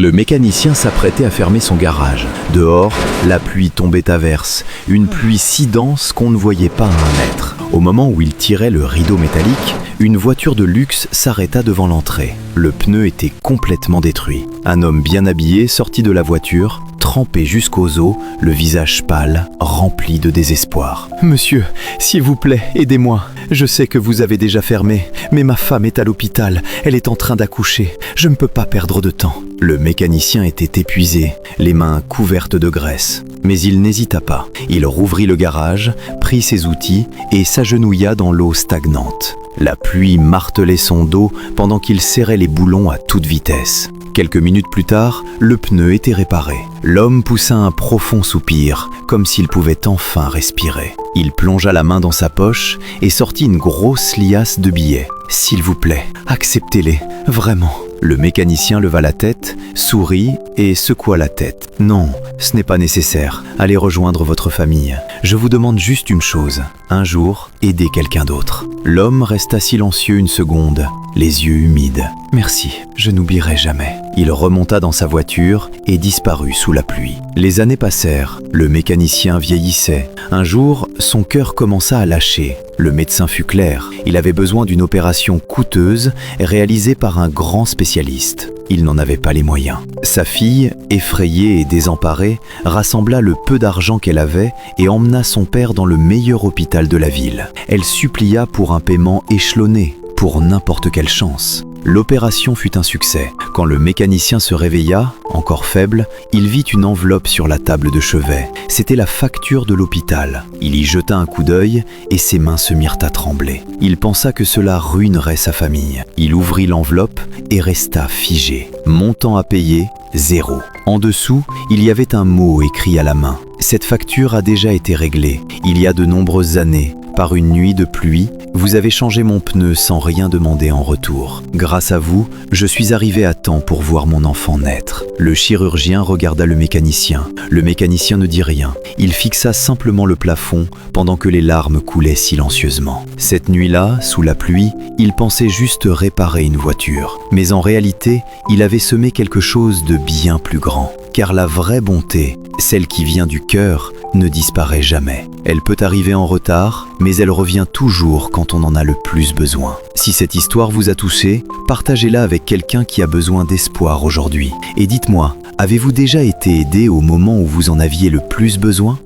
Le mécanicien s'apprêtait à fermer son garage. Dehors, la pluie tombait à verse, une pluie si dense qu'on ne voyait pas à 1 mètre. Au moment où il tirait le rideau métallique, une voiture de luxe s'arrêta devant l'entrée. Le pneu était complètement détruit. Un homme bien habillé sortit de la voiture, trempé jusqu'aux os, le visage pâle, rempli de désespoir. « Monsieur, s'il vous plaît, aidez-moi. Je sais que vous avez déjà fermé, mais ma femme est à l'hôpital. Elle est en train d'accoucher. Je ne peux pas perdre de temps. » Le mécanicien était épuisé, les mains couvertes de graisse. Mais il n'hésita pas. Il rouvrit le garage, prit ses outils et s'agenouilla dans l'eau stagnante. La pluie martelait son dos pendant qu'il serrait les boulons à toute vitesse. Quelques minutes plus tard, le pneu était réparé. L'homme poussa un profond soupir, comme s'il pouvait enfin respirer. Il plongea la main dans sa poche et sortit une grosse liasse de billets. « S'il vous plaît, acceptez-les, vraiment. » Le mécanicien leva la tête, sourit et secoua la tête. « Non, ce n'est pas nécessaire. Allez rejoindre votre famille. Je vous demande juste une chose. Un jour, aidez quelqu'un d'autre. » L'homme resta silencieux une seconde, les yeux humides. « Merci, je n'oublierai jamais. » Il remonta dans sa voiture et disparut sous la pluie. Les années passèrent. Le mécanicien vieillissait. Un jour, son cœur commença à lâcher. Le médecin fut clair. Il avait besoin d'une opération coûteuse réalisée par un grand spécialiste. Il n'en avait pas les moyens. Sa fille, effrayée et désemparée, rassembla le peu d'argent qu'elle avait et emmena son père dans le meilleur hôpital de la ville. Elle supplia pour un paiement échelonné, pour n'importe quelle chance. L'opération fut un succès. Quand le mécanicien se réveilla, encore faible, il vit une enveloppe sur la table de chevet. C'était la facture de l'hôpital. Il y jeta un coup d'œil et ses mains se mirent à trembler. Il pensa que cela ruinerait sa famille. Il ouvrit l'enveloppe et resta figé. Montant à payer, 0. En dessous, il y avait un mot écrit à la main. Cette facture a déjà été réglée. Il y a de nombreuses années. Par une nuit de pluie, vous avez changé mon pneu sans rien demander en retour. Grâce à vous, je suis arrivé à temps pour voir mon enfant naître. Le chirurgien regarda le mécanicien. Le mécanicien ne dit rien. Il fixa simplement le plafond pendant que les larmes coulaient silencieusement. Cette nuit-là, sous la pluie, il pensait juste réparer une voiture. Mais en réalité, il avait semé quelque chose de bien plus grand. Car la vraie bonté, celle qui vient du cœur, ne disparaît jamais. Elle peut arriver en retard, mais elle revient toujours quand on en a le plus besoin. Si cette histoire vous a touché, partagez-la avec quelqu'un qui a besoin d'espoir aujourd'hui. Et dites-moi, avez-vous déjà été aidé au moment où vous en aviez le plus besoin ?